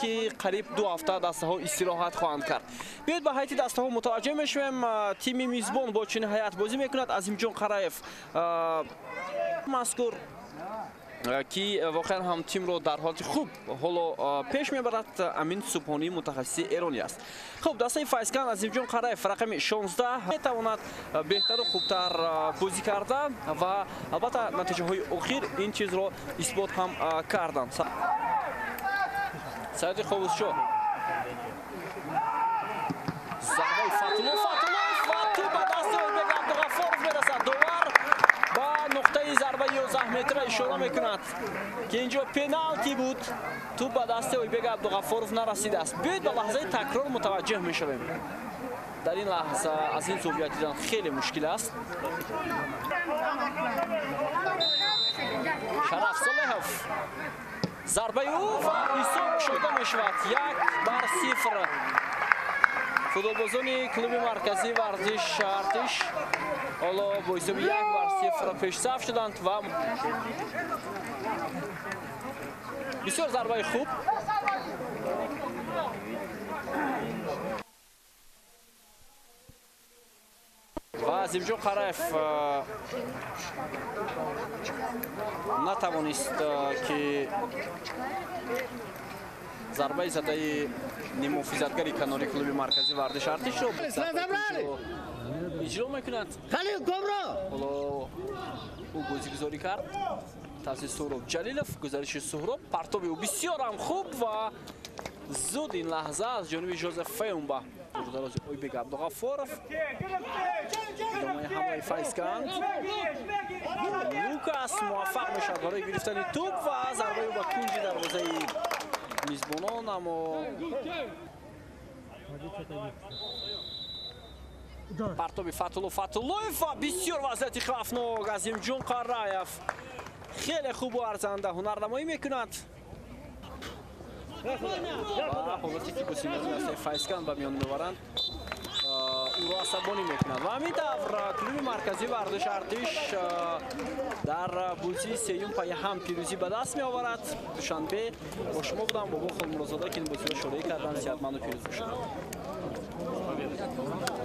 ки қариб 2 ҳафта дастаҳо истироҳат хоҳанд кард. Биёед ба ҳайати дастаҳо мутаваҷҷеҳ мешавем. Тими мизбон бо чунин ҳайат бозӣ мекунад. Азимҷон Қараев мазкур ки воқеан ҳам тимро дар ҳолати хуб ҳоло пеш мебарад. Амин Субҳонӣ мутахассиси эронӣ аст. Хуб, дастаи файзкан Азимҷон Қараев рақами 16 метавонад беҳтару хубтар бозӣ карда ва албатта натиҷаҳои охир ин чизро исбот ҳам карданд. Саиди Ховузшо зарбаи Фатулов ва ту ба дасти Ойбек Абдуғафоров мерасад. Довар ба нуқтаи зарбаи 11 метра ишора мекунад ки инҷо пеналти буд. Ту ба дасти Ойбек Абдуғафоров нарасидааст. Биёед ба лаҳзаи такрор мутаваҷҷеҳ мешавем. дар ин лаҳза аз ин зовия дидан хеле мушкил аст. Шараф Солеҳов зарбаи ӯ ва ҳисоб кушода мешавад. 1-0. футболбозони клуби марказии варзиш Артиш ҳоло бо ҳисоби 1-0 пешсаф шуданд ва бисёр зарбаи хуб. ва Азимҷон Қараев натавонист ки зарбаи задаи немуҳофизатгари канори клуби марказии вардиш Артишро иҷро мекунад. ҳоло ӯ бозигузорӣ кард. тавзи Суҳроб Ҷалилов, гузариши Суҳроб, партоби ӯ бисёр ҳам хуб ва зуд ин лаҳза аз ҷониби Жозеф Феумба. Дарози Ойбек Абдуғафоров. Идомаи ҳамлаи Файзкан. Лукас муваффақ мешавад барои гирифтани туп ва зарбаи ӯ ба кунҷи дарвозаи мизбонон, аммо партоби Фатулов ва бисёр вазъияти хавфнок. Азимҷон Қараев хеле хубу арзанда ҳунарнамоӣ мекунад. ҳолате ки босимаи Файзкан ба миён мебаранд ӯро асабонӣ мекунад. ва ҳамин тавр клуби марказии вардиш Артиш дар бозии сеюм паи ҳам пирӯзӣ ба даст меоварад. душанбе бо шумо будам бобо Холмуродзода ки ин бозиро шорӣ карданд. сеҳатманду пирӯз бошед.